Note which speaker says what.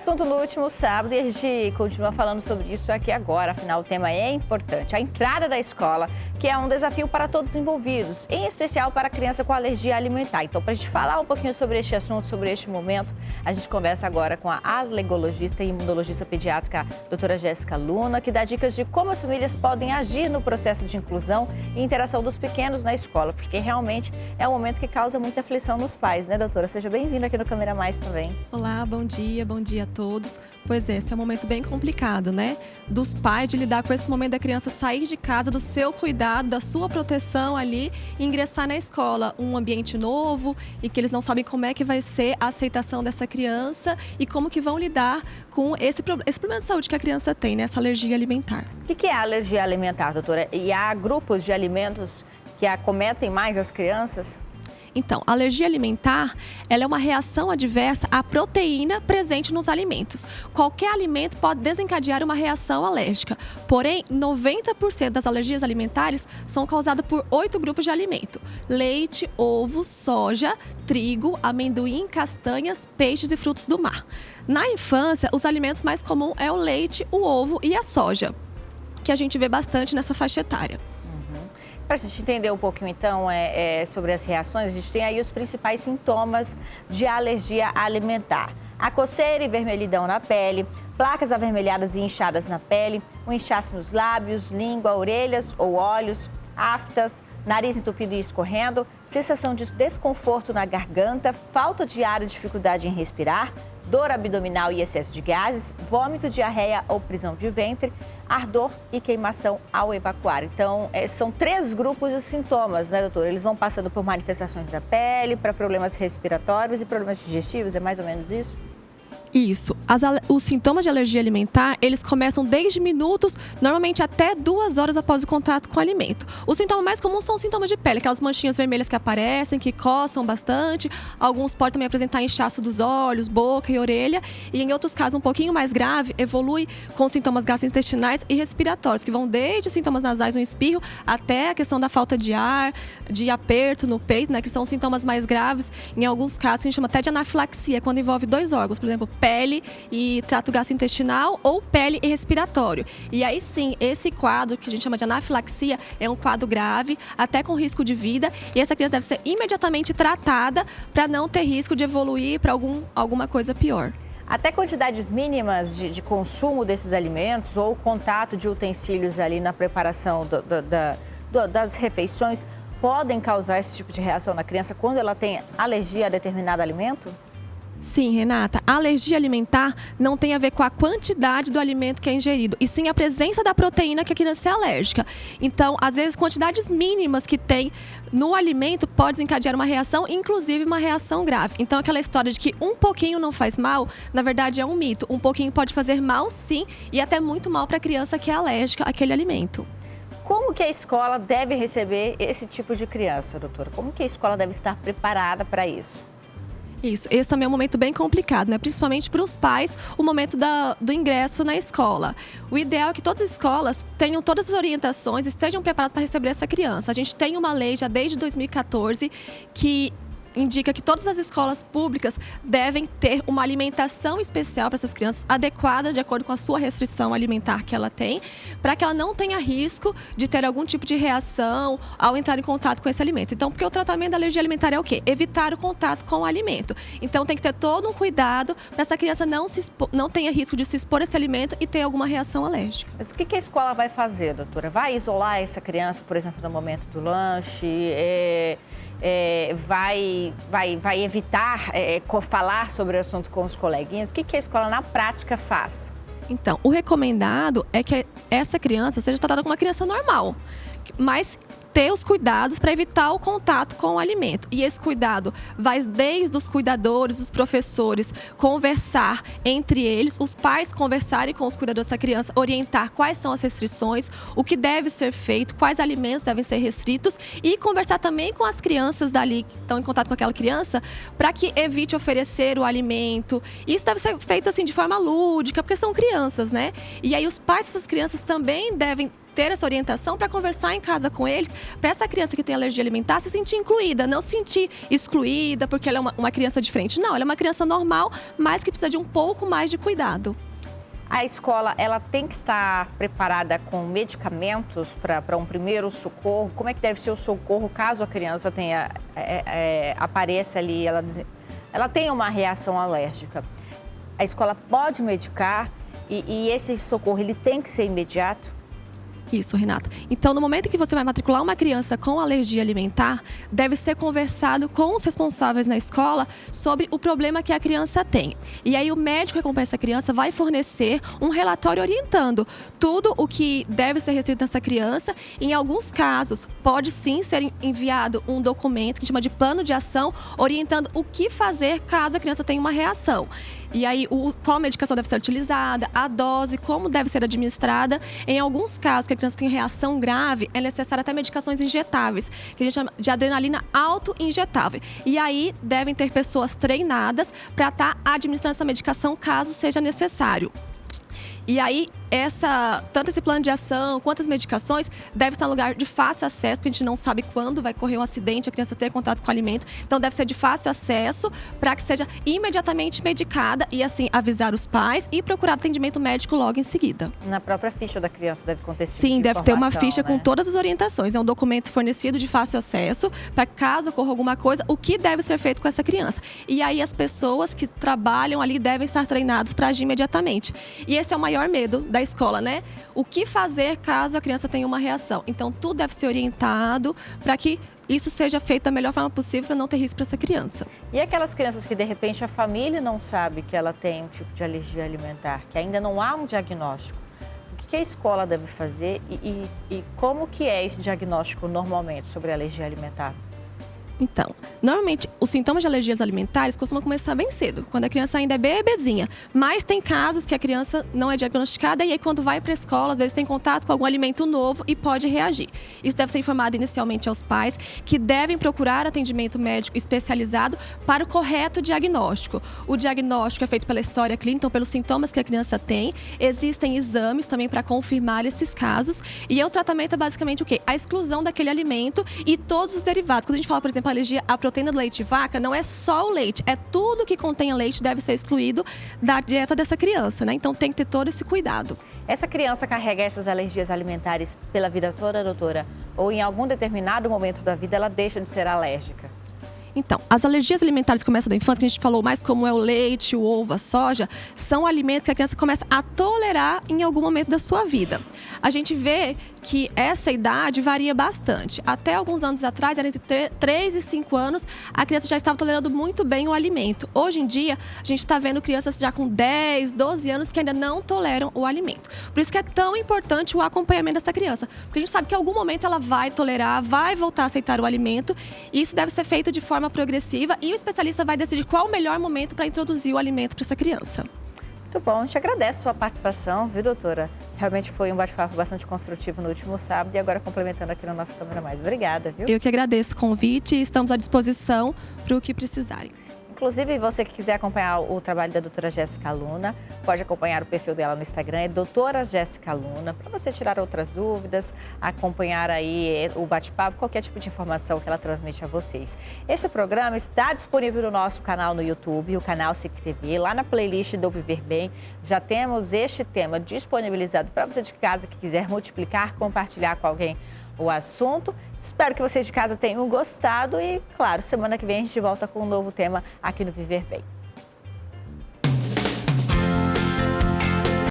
Speaker 1: assunto no último sábado e a gente continua falando sobre isso aqui agora. Afinal, o tema é importante. A entrada da escola, que é um desafio para todos os envolvidos, em especial para a criança com alergia alimentar. Então, para a gente falar um pouquinho sobre este assunto, sobre este momento, a gente conversa agora com a alergologista e imunologista pediátrica, doutora Jéssica Luna, que dá dicas de como as famílias podem agir no processo de inclusão e interação dos pequenos na escola, porque realmente é um momento que causa muita aflição nos pais, né, doutora? Seja bem-vinda aqui no Câmera Mais também.
Speaker 2: Olá, bom dia a todos. Pois é, esse é um momento bem complicado, né? Dos pais de lidar com esse momento da criança sair de casa, do seu cuidado, da sua proteção ali e ingressar na escola. Um ambiente novo e que eles não sabem como é que vai ser a aceitação dessa criança e como que vão lidar com esse problema de saúde que a criança tem, né? Essa alergia alimentar.
Speaker 1: O que é a alergia alimentar, doutora? E há grupos de alimentos que acometem mais as crianças?
Speaker 2: Então, a alergia alimentar, ela é uma reação adversa à proteína presente nos alimentos. Qualquer alimento pode desencadear uma reação alérgica. Porém, 90% das alergias alimentares são causadas por 8 grupos de alimento: leite, ovo, soja, trigo, amendoim, castanhas, peixes e frutos do mar. Na infância, os alimentos mais comuns é o leite, o ovo e a soja, que a gente vê bastante nessa faixa etária.
Speaker 1: Para a gente entender um pouquinho, então, sobre as reações, a gente tem aí os principais sintomas de alergia alimentar: a coceira e vermelhidão na pele, placas avermelhadas e inchadas na pele, um inchaço nos lábios, língua, orelhas ou olhos, aftas, nariz entupido e escorrendo, sensação de desconforto na garganta, falta de ar e dificuldade em respirar, dor abdominal e excesso de gases, vômito, diarreia ou prisão de ventre, ardor e queimação ao evacuar. Então, são 3 grupos de sintomas, né, doutora? Eles vão passando por manifestações da pele, para problemas respiratórios e problemas digestivos, é mais ou menos isso?
Speaker 2: Isso. Os sintomas de alergia alimentar, eles começam desde minutos, normalmente até 2 horas após o contato com o alimento. Os sintomas mais comuns são os sintomas de pele, aquelas manchinhas vermelhas que aparecem, que coçam bastante. Alguns podem também apresentar inchaço dos olhos, boca e orelha. E em outros casos, um pouquinho mais grave, evolui com sintomas gastrointestinais e respiratórios, que vão desde sintomas nasais, um espirro, até a questão da falta de ar, de aperto no peito, né, que são sintomas mais graves. Em alguns casos, a gente chama até de anafilaxia, quando envolve 2 órgãos, por exemplo, pele e trato gastrointestinal ou pele e respiratório. E aí sim, esse quadro que a gente chama de anafilaxia é um quadro grave, até com risco de vida, e essa criança deve ser imediatamente tratada para não ter risco de evoluir para alguma coisa pior.
Speaker 1: Até quantidades mínimas de consumo desses alimentos ou contato de utensílios ali na preparação das refeições podem causar esse tipo de reação na criança quando ela tem alergia a determinado alimento?
Speaker 2: Sim, Renata, a alergia alimentar não tem a ver com a quantidade do alimento que é ingerido, e sim a presença da proteína que a criança é alérgica. Então, às vezes, quantidades mínimas que tem no alimento pode desencadear uma reação, inclusive uma reação grave. Então, aquela história de que um pouquinho não faz mal, na verdade é um mito. Um pouquinho pode fazer mal, sim, e até muito mal para a criança que é alérgica àquele alimento.
Speaker 1: Como que a escola deve receber esse tipo de criança, doutora? Como que a escola deve estar preparada para isso?
Speaker 2: Isso, esse também é um momento bem complicado, né? Principalmente para os pais, o momento do ingresso na escola. O ideal é que todas as escolas tenham todas as orientações, estejam preparadas para receber essa criança. A gente tem uma lei já desde 2014 que indica que todas as escolas públicas devem ter uma alimentação especial para essas crianças, adequada de acordo com a sua restrição alimentar que ela tem, para que ela não tenha risco de ter algum tipo de reação ao entrar em contato com esse alimento. Então, porque o tratamento da alergia alimentar é o quê? Evitar o contato com o alimento. Então, tem que ter todo um cuidado para essa criança não tenha risco de se expor a esse alimento e ter alguma reação alérgica.
Speaker 1: Mas o que a escola vai fazer, doutora? Vai isolar essa criança, por exemplo, no momento do lanche? Vai evitar falar sobre o assunto com os coleguinhas? O que a escola na prática faz?
Speaker 2: Então, o recomendado é que essa criança seja tratada como uma criança normal, mas ter os cuidados para evitar o contato com o alimento. E esse cuidado vai desde os cuidadores, os professores, conversar entre eles, os pais conversarem com os cuidadores dessa criança, orientar quais são as restrições, o que deve ser feito, quais alimentos devem ser restritos, e conversar também com as crianças dali que estão em contato com aquela criança, para que evite oferecer o alimento. Isso deve ser feito assim de forma lúdica, porque são crianças, né? E aí os pais dessas crianças também devem ter essa orientação para conversar em casa com eles, para essa criança que tem alergia alimentar se sentir incluída, não se sentir excluída porque ela é uma criança diferente. Não, ela é uma criança normal, mas que precisa de um pouco mais de cuidado.
Speaker 1: A escola, ela tem que estar preparada com medicamentos para um primeiro socorro? Como é que deve ser o socorro caso a criança tenha, apareça ali, ela tenha uma reação alérgica? A escola pode medicar e esse socorro, ele tem que ser imediato?
Speaker 2: Isso, Renata. Então, no momento em que você vai matricular uma criança com alergia alimentar, deve ser conversado com os responsáveis na escola sobre o problema que a criança tem. E aí o médico que acompanha essa criança vai fornecer um relatório orientando tudo o que deve ser restrito nessa criança. Em alguns casos, pode sim ser enviado um documento que chama de plano de ação, orientando o que fazer caso a criança tenha uma reação. E aí, qual medicação deve ser utilizada, a dose, como deve ser administrada. Em alguns casos que a criança tem reação grave, é necessário até medicações injetáveis, que a gente chama de adrenalina auto-injetável. E aí, devem ter pessoas treinadas para estar administrando essa medicação caso seja necessário. E aí, tanto esse plano de ação quanto as medicações deve estar em lugar de fácil acesso, porque a gente não sabe quando vai correr um acidente, a criança ter contato com o alimento. Então, deve ser de fácil acesso para que seja imediatamente medicada e, assim, avisar os pais e procurar atendimento médico logo em seguida.
Speaker 1: Na própria ficha da criança deve conter esse tipo
Speaker 2: Sim,
Speaker 1: de
Speaker 2: deve ter uma ficha,
Speaker 1: né,
Speaker 2: com todas as orientações. É um documento fornecido de fácil acesso para caso ocorra alguma coisa, o que deve ser feito com essa criança. E aí, as pessoas que trabalham ali devem estar treinadas para agir imediatamente. E esse é o maior medo da escola, né? O que fazer caso a criança tenha uma reação? Então, tudo deve ser orientado para que isso seja feito da melhor forma possível para não ter risco para essa criança.
Speaker 1: E aquelas crianças que, de repente, a família não sabe que ela tem um tipo de alergia alimentar, que ainda não há um diagnóstico, o que a escola deve fazer e como que é esse diagnóstico normalmente sobre a alergia alimentar?
Speaker 2: Então, normalmente, os sintomas de alergias alimentares costumam começar bem cedo, quando a criança ainda é bebezinha. Mas tem casos que a criança não é diagnosticada e aí quando vai para a escola, às vezes tem contato com algum alimento novo e pode reagir. Isso deve ser informado inicialmente aos pais, que devem procurar atendimento médico especializado para o correto diagnóstico. O diagnóstico é feito pela história clínica, então pelos sintomas que a criança tem. Existem exames também para confirmar esses casos. E o tratamento é basicamente o quê? A exclusão daquele alimento e todos os derivados. Quando a gente fala, por exemplo, alergia à proteína do leite de vaca, não é só o leite, é tudo que contém leite deve ser excluído da dieta dessa criança, né? Então tem que ter todo esse cuidado.
Speaker 1: Essa criança carrega essas alergias alimentares pela vida toda, doutora? Ou em algum determinado momento da vida ela deixa de ser alérgica?
Speaker 2: Então, as alergias alimentares que começam da infância, que a gente falou mais como é o leite, o ovo, a soja, são alimentos que a criança começa a tolerar em algum momento da sua vida. A gente vê que essa idade varia bastante. Até alguns anos atrás, era entre 3 e 5 anos, a criança já estava tolerando muito bem o alimento. Hoje em dia, a gente está vendo crianças já com 10, 12 anos que ainda não toleram o alimento. Por isso que é tão importante o acompanhamento dessa criança. Porque a gente sabe que em algum momento ela vai tolerar, vai voltar a aceitar o alimento. E isso deve ser feito de forma progressiva e o especialista vai decidir qual o melhor momento para introduzir o alimento para essa criança.
Speaker 1: Muito bom, te agradeço a sua participação, viu, doutora? Realmente foi um bate-papo bastante construtivo no último sábado e agora complementando aqui no nosso Câmera Mais. Obrigada, viu?
Speaker 2: Eu que agradeço o convite e estamos à disposição para o que precisarem.
Speaker 1: Inclusive, você que quiser acompanhar o trabalho da doutora Jéssica Luna, pode acompanhar o perfil dela no Instagram, é doutora Jéssica Luna, para você tirar outras dúvidas, acompanhar aí o bate-papo, qualquer tipo de informação que ela transmite a vocês. Esse programa está disponível no nosso canal no YouTube, o canal SIC TV, lá na playlist do Viver Bem. Já temos este tema disponibilizado para você de casa que quiser multiplicar, compartilhar com alguém o assunto. Espero que vocês de casa tenham gostado e, claro, semana que vem a gente volta com um novo tema aqui no Viver Bem.